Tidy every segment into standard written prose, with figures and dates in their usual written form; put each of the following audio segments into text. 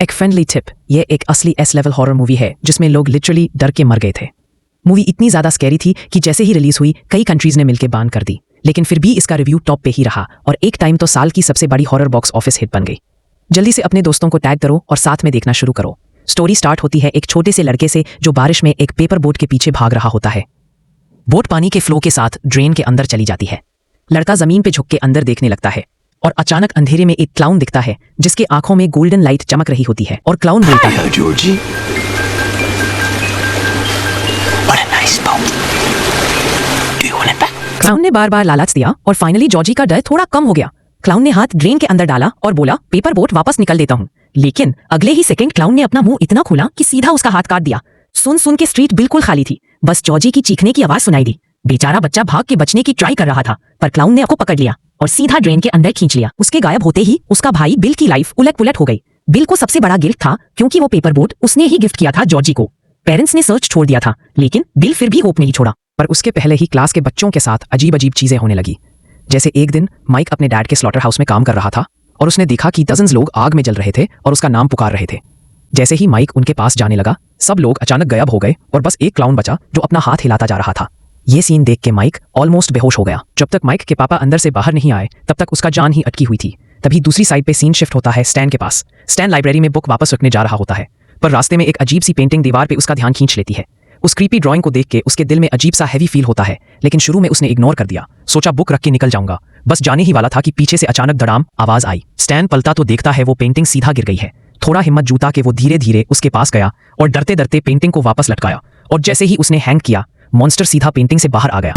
एक friendly tip, ये एक असली एस लेवल हॉरर मूवी है जिसमें लोग लिटरली डर के मर गए थे। मूवी इतनी ज़्यादा स्कैरी थी कि जैसे ही रिलीज हुई कई कंट्रीज ने मिलकर बैन कर दी, लेकिन फिर भी इसका रिव्यू टॉप पे ही रहा और एक टाइम तो साल की सबसे बड़ी हॉरर बॉक्स ऑफिस हिट बन गई। जल्दी से अपने दोस्तों को टैग करो और साथ में देखना शुरू करो। स्टोरी स्टार्ट होती है एक छोटे से लड़के से जो बारिश में एक पेपर बोट के पीछे भाग रहा होता है। बोट पानी के फ्लो के साथ ड्रेन के अंदर चली जाती है। लड़का जमीन पे झुक के अंदर देखने लगता है और अचानक अंधेरे में एक क्लाउन दिखता है जिसके आंखों में गोल्डन लाइट चमक रही होती है और क्लाउन बोलता है, Georgie, what a nice boat. Do you want it back? Clown ने बार बार लालच दिया और फाइनली जॉर्जी का डर थोड़ा कम हो गया। क्लाउन ने हाथ ड्रेन के अंदर डाला और बोला, पेपर बोट वापस निकल देता हूँ। लेकिन अगले ही सेकंड क्लाउन ने अपना मुंह इतना खोला कि सीधा उसका हाथ काट दिया। सुन सुन के स्ट्रीट बिल्कुल खाली थी, बस जॉर्जी की चीखने की आवाज सुनाई दी। बेचारा बच्चा भाग के बचने की ट्राई कर रहा था, पर क्लाउन ने उसको पकड़ लिया और सीधा ड्रेन के अंदर खींच लिया। उसके गायब होते ही उसका भाई बिल की लाइफ उलट पुलट हो गई। बिल को सबसे बड़ा गिल्ट था क्योंकि वो पेपर बोट उसने ही गिफ्ट किया था जॉर्जी को। पेरेंट्स ने सर्च छोड़ दिया था, लेकिन बिल फिर भी होप नहीं छोड़ा। पर उसके पहले ही क्लास के बच्चों के साथ अजीब अजीब चीजें होने लगी। जैसे एक दिन माइक अपने डैड के स्लॉटर हाउस में काम कर रहा था और उसने देखा कि डजन्स लोग आग में जल रहे थे और उसका नाम पुकार रहे थे। जैसे ही माइक उनके पास जाने लगा, सब लोग अचानक गायब हो गए और बस एक क्लाउन बचा जो अपना हाथ हिलाता जा रहा था। ये सीन देख के माइक ऑलमोस्ट बेहोश हो गया। जब तक माइक के पापा अंदर से बाहर नहीं आए तब तक उसका जान ही अटकी हुई थी। तभी दूसरी साइड पे सीन शिफ्ट होता है स्टैन के पास। स्टैन लाइब्रेरी में बुक वापस रखने जा रहा होता है, पर रास्ते में एक अजीब सी पेंटिंग दीवार पे उसका ध्यान खींच लेती है। उस क्रीपी ड्राइंग को देख के उसके दिल में अजीब सा हैवी फील होता है, लेकिन शुरू में उसने इग्नोर कर दिया। सोचा बुक रख के निकल जाऊंगा। बस जाने ही वाला था कि पीछे से अचानक धड़ाम आवाज आई। स्टैन पलटा तो देखता है वो पेंटिंग सीधा गिर गई है। थोड़ा हिम्मत जूता के वो धीरे धीरे उसके पास गया और डरते डरते पेंटिंग को वापस लटकाया और जैसे ही उसने हैंग किया, मॉन्स्टर सीधा पेंटिंग से बाहर आ गया।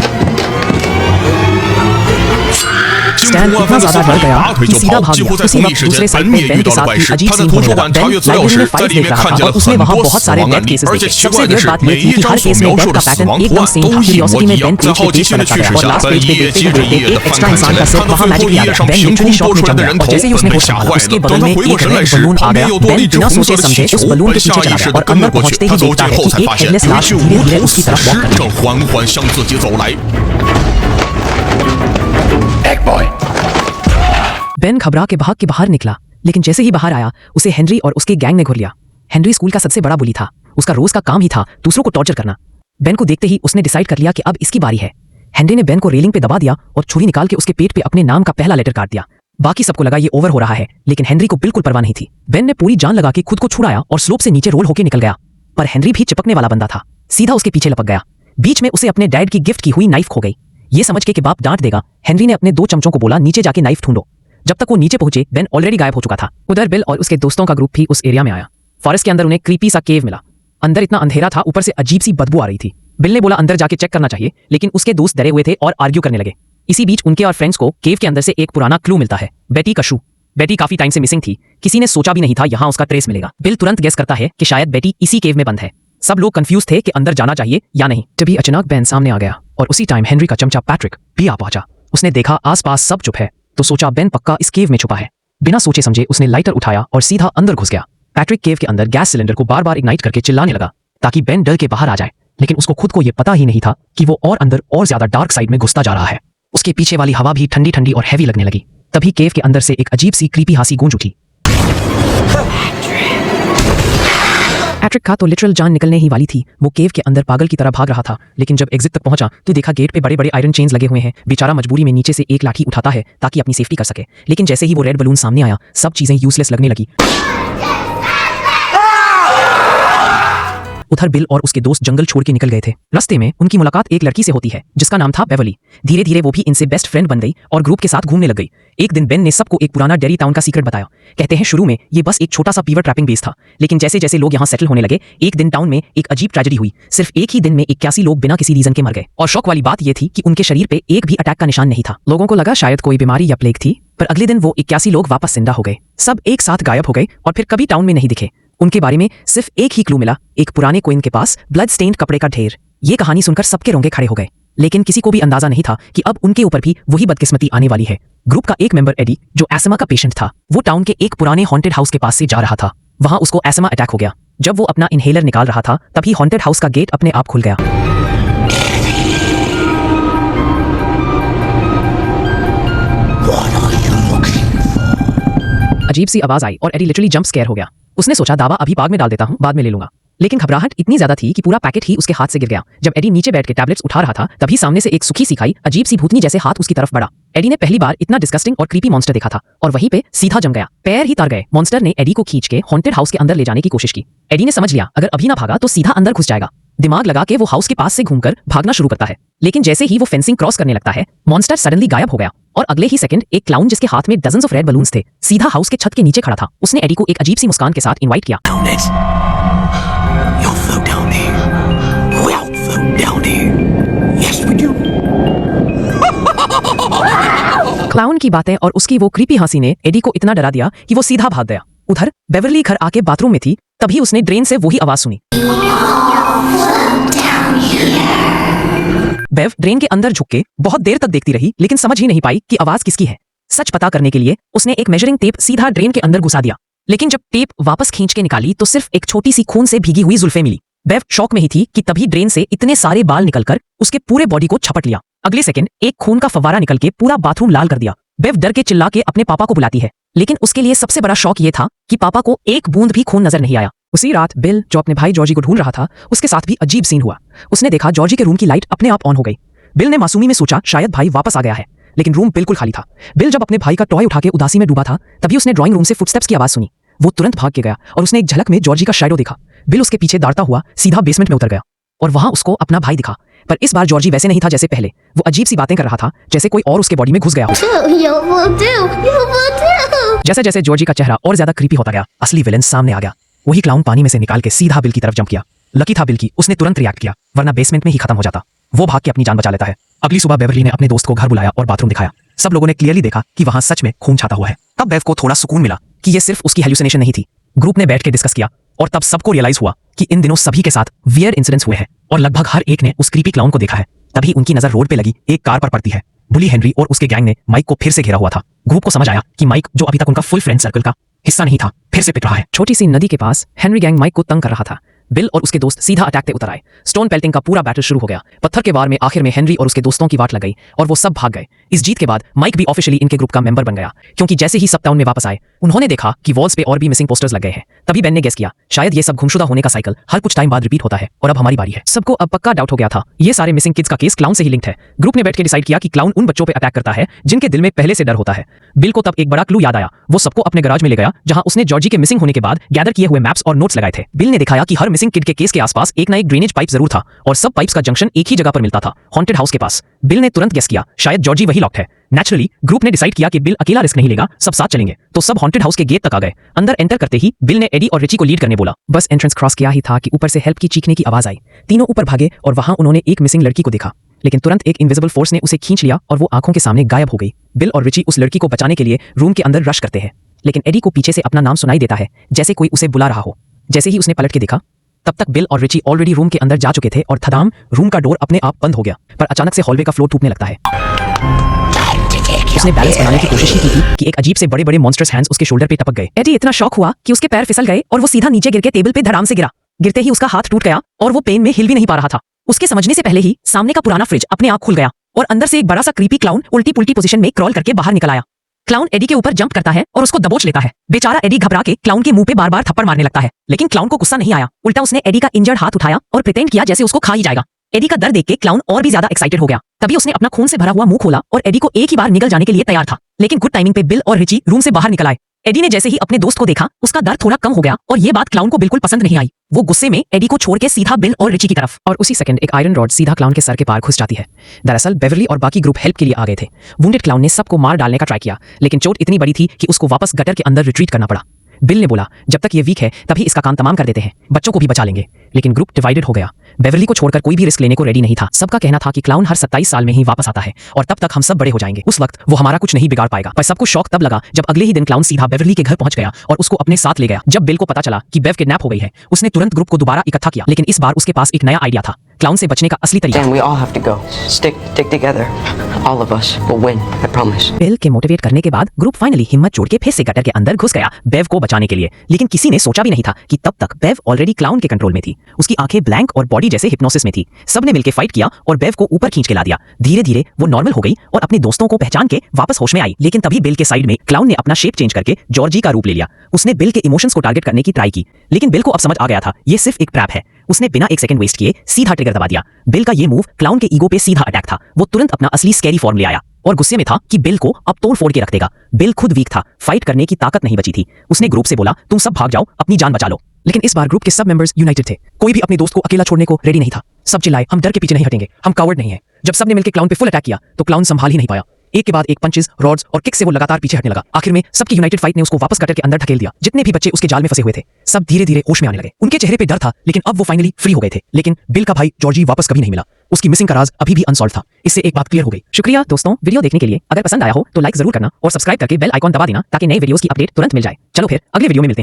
स्टैन इतना ज्यादा डर गया कि सीधा भाग गया। उसी वक्त दूसरे साइड पे बेन के साथ भी अजीब सीन होने लगा। बेन लाइब्रेरी में फाइल देख रहा था और उसने वहां बहुत सारे डेथ केसेस देखे। सबसे वियर्ड बात यह थी कि हर केस में डेथ का पैटर्न एकदम सेम था। क्यूरियोसिटी में बेन पेज पे पेज पलटता गया और लास्ट पेज पे देखते हुए एक एक्स्ट्रा इंसान का सिर वहां मैजिक किया गया। बेन लिटरली शॉक में जम गया और जैसे ही उसने होश संभाला, उसके बगल में एक रेड बलून आ गया। बेन बिना सोचे समझे उस बलून के पीछे चला गया और अंदर पहुंचते ही देखता है कि एक हेडलेस लाश धीरे धीरे उसकी तरफ वॉक कर रही है। बेन घबरा के भाग के बाहर निकला, लेकिन जैसे ही बाहर आया उसे हेनरी और उसके गैंग ने घुर लिया। हेनरी स्कूल का सबसे बड़ा बुली था। उसका रोज का काम ही था दूसरों को टॉर्चर करना। बेन को देखते ही उसने डिसाइड कर लिया कि अब इसकी बारी है। हेनरी ने बेन को रेलिंग पे दबा दिया और छुरी निकाल के उसके पेट पे अपने नाम का पहला लेटर काट दिया। बाकी सबको लगा ये ओवर हो रहा है, लेकिन हेनरी को बिल्कुल परवाह नहीं थी। बेन ने पूरी जान लगा के खुद को छुड़ाया और स्लोप से नीचे रोल होकर निकल गया। पर हेनरी भी चिपकने वाला बंदा था, सीधा उसके पीछे लपक गया। बीच में उसे अपने डैड की गिफ्ट की हुई नाइफ खो गई। ये समझ के कि बाप डांट देगा, हेनरी ने अपने 2 चमचों को बोला नीचे जाके नाइफ ढूंढो। जब तक वो नीचे पहुंचे, बेन ऑलरेडी गायब हो चुका था। उधर बिल और उसके दोस्तों का ग्रुप भी उस एरिया में आया। फॉरेस्ट के अंदर उन्हें क्रीपी सा केव मिला। अंदर इतना अंधेरा था, ऊपर से अजीब सी बदबू आ रही थी। बिल ने बोला अंदर जाके चेक करना चाहिए, लेकिन उसके दोस्त डरे हुए थे और आर्ग्यू करने लगे। इसी बीच उनके और फ्रेंड्स को केव के अंदर से एक पुराना क्लू मिलता है, बेटी का शू। बेटी काफी टाइम से मिसिंग थी, किसी ने सोचा भी नहीं था यहाँ उसका ट्रेस मिलेगा। बिल तुरंत गेस करता है कि शायद बेटी इसी केव में बंद है। सब लोग कंफ्यूज थे कि अंदर जाना चाहिए या नहीं। तभी अचानक बेन सामने आ गया और उसी टाइम हेनरी का चमचा पैट्रिक भी आ पहुंचा। उसने देखा आसपास सब चुप है तो सोचा बेन पक्का इस केव में छुपा है। बिना सोचे समझे उसने लाइटर उठाया और सीधा अंदर घुस गया। पैट्रिक केव के अंदर गैस सिलेंडर को बार बार इग्नाइट करके चिल्लाने लगा ताकि बेन डर के बाहर आ जाए, लेकिन उसको खुद को यह पता ही नहीं था कि वो और अंदर और ज्यादा डार्क साइड में घुसता जा रहा है। उसके पीछे वाली हवा भी ठंडी ठंडी और हैवी लगने लगी। तभी केव के अंदर से एक अजीब सी क्रीपी हंसी गूंज उठी। पैट्रिक का तो लिटरल जान निकलने ही वाली थी। वो केव के अंदर पागल की तरह भाग रहा था, लेकिन जब एग्जिट तक पहुंचा तो देखा गेट पे बड़े बड़े आयरन चेन्स लगे हुए हैं। बेचारा मजबूरी में नीचे से एक लाठी उठाता है ताकि अपनी सेफ्टी कर सके, लेकिन जैसे ही वो रेड बलून सामने आया सब चीजें यूजलेस लगने लगी। उधर बिल और उसके दोस्त जंगल छोड़ के निकल गए थे। रास्ते में उनकी मुलाकात एक लड़की से होती है जिसका नाम था बेवर्ली। धीरे धीरे वो भी इनसे बेस्ट फ्रेंड बन गई और ग्रुप के साथ घूमने लग गई। एक दिन बेन ने सबको एक पुराना डेरी टाउन का सीक्रेट बताया। कहते हैं शुरू में ये बस एक छोटा सा पीवर ट्रैपिंग बेस था, लेकिन जैसे जैसे लोग यहाँ सेटल होने लगे एक दिन टाउन में एक अजीब ट्रेजेडी हुई। सिर्फ एक ही दिन में 81 लोग बिना किसी रीजन के मर गए और शौक वाली बात यह थी कि उनके शरीर पे एक भी अटैक का निशान नहीं था। लोगों को लगा शायद कोई बीमारी या प्लेग थी, पर अगले दिन वो 81 लोग वापस जिंदा हो गए। सब एक साथ गायब हो गए और फिर कभी टाउन में नहीं दिखे। उनके बारे में सिर्फ एक ही क्लू मिला, एक पुराने कोइन के पास ब्लड स्टेन्ड कपड़े का ढेर। ये कहानी सुनकर सबके रोंगे खड़े हो गए, लेकिन किसी को भी अंदाजा नहीं था कि अब उनके ऊपर भी वही बदकिस्मती आने वाली है। ग्रुप का एक मेंबर एडी जो एस्मा का पेशेंट था, वो टाउन के एक पुराने हॉन्टेड हाउस के पास से जा रहा था। वहां उसको एस्मा अटैक हो गया। जब वो अपना इनहेलर निकाल रहा था तभी हॉन्टेड हाउस का गेट अपने आप खुल गया। अजीब सी आवाज आई और एडी लिटरली जंप स्केयर हो गया। उसने सोचा दावा अभी बाग में डाल देता हूँ, बाद में ले लूंगा। लेकिन घबराहट इतनी ज्यादा थी कि पूरा पैकेट ही उसके हाथ से गिर गया। जब एडी नीचे बैठ के टैबलेट्स उठा रहा था तभी सामने से एक सुखी सी खाई अजीब सी भूतनी जैसे हाथ उसकी तरफ बढ़ा। एडी ने पहली बार इतना डिस्गस्टिंग और क्रीपी मॉन्स्टर देखा था और वहीं पे सीधा जम गया, पैर ही तर गए। मॉन्स्टर ने एडी को खींच के हॉन्टेड हाउस के अंदर ले जाने की कोशिश की। एडी ने समझ लिया अगर अभी ना भागा तो सीधा अंदर घुस जाएगा। दिमाग लगा के वो हाउस के पास से घूमकर भागना शुरू करता है, लेकिन जैसे ही वो फेंसिंग क्रॉस करने लगता है मॉन्स्टर सडनली गायब हो गया और अगले ही सेकंड एक क्लाउन जिसके हाथ में डजन्स ऑफ रेड बलून्स थे सीधा हाउस के छत के नीचे खड़ा था। उसने एडी को एक अजीब सी मुस्कान के साथ इनवाइट किया। Down it. You'll float down here. We'll float down here. Yes, we do. Clown की बातें और उसकी वो क्रीपी हंसी ने एडी को इतना डरा दिया कि वो सीधा भाग गया। उधर बेवरली घर आके बाथरूम में थी, तभी उसने ड्रेन से वही आवाज सुनी। बेव ड्रेन के अंदर झुक के बहुत देर तक देखती रही लेकिन समझ ही नहीं पाई कि आवाज किसकी है। सच पता करने के लिए उसने एक मेजरिंग टेप सीधा ड्रेन के अंदर घुसा दिया, लेकिन जब टेप वापस खींच के निकाली तो सिर्फ एक छोटी सी खून से भीगी हुई जुल्फें मिली। बेव शॉक में ही थी कि तभी ड्रेन से इतने सारे बाल निकलकर उसके पूरे बॉडी को छपट लिया। अगले सेकंड एक खून का फव्वारा निकल के पूरा बाथरूम लाल कर दिया। बेव डर के चिल्ला के अपने पापा को बुलाती है, लेकिन उसके लिए सबसे बड़ा शॉक ये था कि पापा को एक बूंद भी खून नजर नहीं आया। उसी रात बिल जो अपने भाई जॉर्जी को ढूंढ रहा था उसके साथ भी अजीब सीन हुआ। उसने देखा जॉर्जी के रूम की लाइट अपने आप ऑन हो गई। बिल ने मासूमी में सोचा शायद भाई वापस आ गया है, लेकिन रूम बिल्कुल खाली था। बिल जब अपने भाई का टॉय उठा के उदासी में डूबा था तभी उसने ड्राइंग रूम से फुटस्टेप्स की आवाज सुनी। वो तुरंत भाग के गया और उसने एक झलक में जॉर्जी का शैडो देखा। बिल उसके पीछे दौड़ता हुआ सीधा बेसमेंट में उतर गया और वहां उसको अपना भाई दिखा, पर इस बार जॉर्जी वैसे नहीं था जैसे पहले। वो अजीब सी बातें कर रहा था जैसे कोई और उसके बॉडी में घुस गया हो। जैसे जैसे जॉर्जी का चेहरा और ज्यादा क्रीपी होता गया असली विलेन सामने आ गया। वही क्लाउन पानी में से निकाल के सीधा बिल की तरफ जंप किया। लकी था बिल की उसने तुरंत रिएक्ट किया, वरना बेसमेंट में ही खत्म हो जाता। वो भाग के अपनी जान बचा लेता है। अगली सुबह बेवरली ने अपने दोस्त को घर बुलाया और बाथरूम दिखाया। सब लोगों ने क्लियरली देखा कि वहां सच में खून छाता हुआ है। तब बेव को थोड़ा सुकून मिला कि ये सिर्फ उसकी हेल्यूसिनेशन नहीं थी। ग्रुप ने बैठ के डिस्कस किया और तब सबको रियलाइज हुआ कि इन दिनों सभी के साथ वियर्ड इंसिडेंट्स हुए हैं और लगभग हर एक ने उस क्रीपी क्लाउन को देखा है। तभी उनकी नजर रोड पे लगी एक कार पर पड़ती है। बुली हेनरी और उसके गैंग ने माइक को फिर से घेरा हुआ था। ग्रुप को समझ आया कि माइक जो अभी तक उनका फुल फ्रेंड सर्कल का हिस्सा नहीं था फिर से पिट रहा है। छोटी सी नदी के पास हेनरी गैंग माइक को तंग कर रहा था। बिल और उसके दोस्त सीधा अटैक पे उतर आए। स्टोन पेल्टिंग का पूरा बैटल शुरू हो गया। पत्थर के वार में आखिर में हेनरी और उसके दोस्तों की वाट लग गई और वो सब भाग गए। इस जीत के बाद माइक भी ऑफिशियली इनके ग्रुप का मेंबर बन गया, क्योंकि जैसे ही सब टाउन में वापस आए उन्होंने देखा कि वॉल्स पे और भी मिसिंग पोस्टर्स लग गए हैं। तभी बेन ने गेस किया शायद ये सब गुमशुदा होने का साइकिल हर कुछ टाइम बाद रिपीट होता है और अब हमारी बारी है। सबको अब पक्का डाउट हो गया था ये सारे मिसिंग किड्स का केस क्लाउन से ही लिंक्ड है। ग्रुप ने बैठ के डिसाइड किया कि क्लाउन उन बच्चों पे अटैक करता है जिनके दिल में पहले से डर होता है। बिल को तब एक बड़ा क्लू याद आया। वो सबको अपने गैराज में ले गया जहां उसने जॉर्जी के मिसिंग होने के बाद गैदर किए हुए मैप्स और नोट्स लगाए थे। बिल ने दिखाया कि हर मिसिंग किड के केस के आसपास एक ना एक ड्रेनेज पाइप जरूर था और सब पाइप्स का जंक्शन एक ही जगह पर मिलता था, हॉन्टेड हाउस के पास। बिल ने तुरंत गेस किया शायद जॉर्जी वही लॉक्ड है। नेचुरली ग्रुप ने डिसाइड किया कि बिल अकेला रिस्क नहीं लेगा, सब साथ चलेंगे। तो सब हॉन्टेड हाउस के गेट तक आ गए। अंदर एंटर करते ही बिल ने एडी और रिची को लीड करने बोला। बस एंट्रेंस क्रॉस किया ही था कि ऊपर से हेल्प की चीखने की आवाज आई। तीनों ऊपर भागे और वहां उन्होंने एक मिसिंग लड़की को देखा, लेकिन तुरंत एक इनविजिबल फोर्स ने उसे खींच लिया और वो आंखों के सामने गायब हो गई। बिल और रिची उस लड़की को बचाने के लिए रूम के अंदर रश करते हैं, लेकिन एडी को पीछे से अपना नाम सुनाई देता है जैसे कोई उसे बुला रहा हो। जैसे ही उसने पलट के देखा तब तक बिल और रिची ऑलरेडी रूम के अंदर जा चुके थे और धड़ाम रूम का डोर अपने आप बंद हो गया। पर अचानक से हॉलवे का फ्लोर टूटने लगता है। उसने बैलेंस बनाने की कोशिश की थी कि एक अजीब से बड़े बड़े मॉन्स्टर्स हैंड्स उसके शोल्डर पे टपक गए। एडी इतना शॉक हुआ कि उसके पैर फिसल गए और वो सीधा नीचे गिर के टेबल पे धड़ाम से गिरा। गिरते ही उसका हाथ टूट गया और वो पेन में हिल भी नहीं पा रहा था। उसके समझने से पहले ही सामने का पुराना फ्रिज अपने आप खुल गया और अंदर से एक बड़ा सा क्रीपी क्लाउन उल्टी पुल्टी पोजीशन में क्रॉल करके बाहर निकल आया। क्लाउन एडी के ऊपर जंप करता है और उसको दबोच लेता है। बेचारा एडी घबरा के क्लाउन के मुंह पे बार बार थप्पड़ मारने लगता है, लेकिन क्लाउन को गुस्सा नहीं आया। उल्टा उसने एडी का इंजर्ड हाथ उठाया और प्रिटेंड किया जैसे उसको खा ही जाएगा। एडी का दर्द देख के क्लाउन और भी ज्यादा एक्साइटेड हो गया। तभी उसने अपना खून से भरा हुआ मुंह खोला और एडी को एक ही बार निगल जाने के लिए तैयार था, लेकिन गुड टाइमिंग पे बिल और रिची रूम से बाहर निकल आए। एडी ने जैसे ही अपने दोस्त को देखा उसका दर्द थोड़ा कम हो गया और ये बात क्लाउन को बिल्कुल पसंद नहीं आई। वो गुस्से में एडी को छोड़ के सीधा बिल और रिची की तरफ, और उसी सेकंड एक आयरन रॉड सीधा क्लाउन के सर के पार घुस जाती है। दरअसल बेवरली और बाकी ग्रुप हेल्प के लिए आ गए थे। वुंडेड क्लाउन ने सबको मार डालने का ट्राई किया, लेकिन चोट इतनी बड़ी थी कि उसको वापस गटर के अंदर रिट्रीट करना पड़ा। बिल ने बोला जब तक ये वीक है तभी इसका काम तमाम कर देते हैं, बच्चों को भी बचा लेंगे। लेकिन ग्रुप डिवाइडेड हो गया। बेवरली को छोड़कर कोई भी रिस्क लेने को रेडी नहीं था। सबका कहना था कि क्लाउन हर 27 साल में ही वापस आता है और तब तक हम सब बड़े हो जाएंगे। उस वक्त वो हमारा कुछ नहीं बिगाड़ पाएगा। पर सबको शौक तब लगा जब अगले ही दिन क्लाउन सीधा बेवरली के घर पहुंच गया और उसको अपने साथ ले गया। जब बिल को पता चला कि बेव किडनैप हो गई है उसने तुरंत ग्रुप को दोबारा इकट्ठा किया, लेकिन इस बार उसके पास एक नया आइडिया था। क्लाउन से बचने का असली तरीका। Dan, we all have to go. Stick together. All of us will win, I promise. Bill के मोटिवेट करने के बाद ग्रुप फाइनली हिम्मत जोड़ के फिर से गटर के अंदर घुस गया बेव को बचाने के लिए। लेकिन किसी ने सोचा भी नहीं था कि तब तक बेव ऑलरेडी क्लाउन के कंट्रोल में थी। उसकी आंखें ब्लैंक और बॉडी जैसे हिप्नोसिस में थी। सबने मिलकर फाइट किया और बेव को ऊपर खींच के ला दिया। धीरे धीरे वो नॉर्मल हो गई और अपने दोस्तों को पहचान के वापस होश में आई। लेकिन तभी बिल के साइड में क्लाउन ने अपना शेप चेंज करके जॉर्जी का रूप ले लिया। उसने बिल के इमोशंस को टारगेट करने की ट्राई की, लेकिन बिल को अब समझ आ गया था ये सिर्फ एक ट्रैप है। उसने बिना एक सेकंड वेस्ट किए सीधा ट्रिगर दबा दिया। बिल का ये मूव क्लाउन के ईगो पे सीधा अटैक था। वो तुरंत अपना असली स्कैरी फॉर्म ले आया और गुस्से में था कि बिल को अब तोड़ फोड़ के रख देगा। बिल खुद वीक था, फाइट करने की ताकत नहीं बची थी। उसने ग्रुप से बोला, तुम सब भाग जाओ, अपनी जान बचा लो। लेकिन इस बार ग्रुप के सब मेंबर्स यूनाइटेड थे। कोई भी अपने दोस्त को अकेला छोड़ने को रेडी नहीं था। सब चिल्लाए, हम डर के पीछे नहीं हटेंगे, हम कावर्ड नहीं है। जब सबने मिलकर क्लाउन पे फुल अटैक किया तो क्लाउन संभाल ही नहीं पाया। एक के बाद एक पंचेस, रॉड्स और किक से वो लगातार पीछे हटने लगा। आखिर में सबकी यूनाइटेड फाइट ने उसको वापस कटर के अंदर धकेल दिया। जितने भी बच्चे उसके जाल में फंसे हुए थे सब धीरे धीरे होश में आने लगे। उनके चेहरे पे डर था, लेकिन अब वो फाइनली फ्री हो गए थे। लेकिन बिल का भाई जॉर्जी वापस कभी नहीं मिला। उसकी मिसिंग का राज अभी भी अनसॉल्व था। इससे एक बात क्लियर हो गई। शुक्रिया दोस्तों वीडियो देखने के लिए। अगर पसंद आया हो तो लाइक जरूर करना और सब्सक्राइब करके बेल आइकॉन दबा देना ताकि नए वीडियोस की अपडेट तुरंत मिल जाए। चलो फिर अगले वीडियो में मिलते हैं।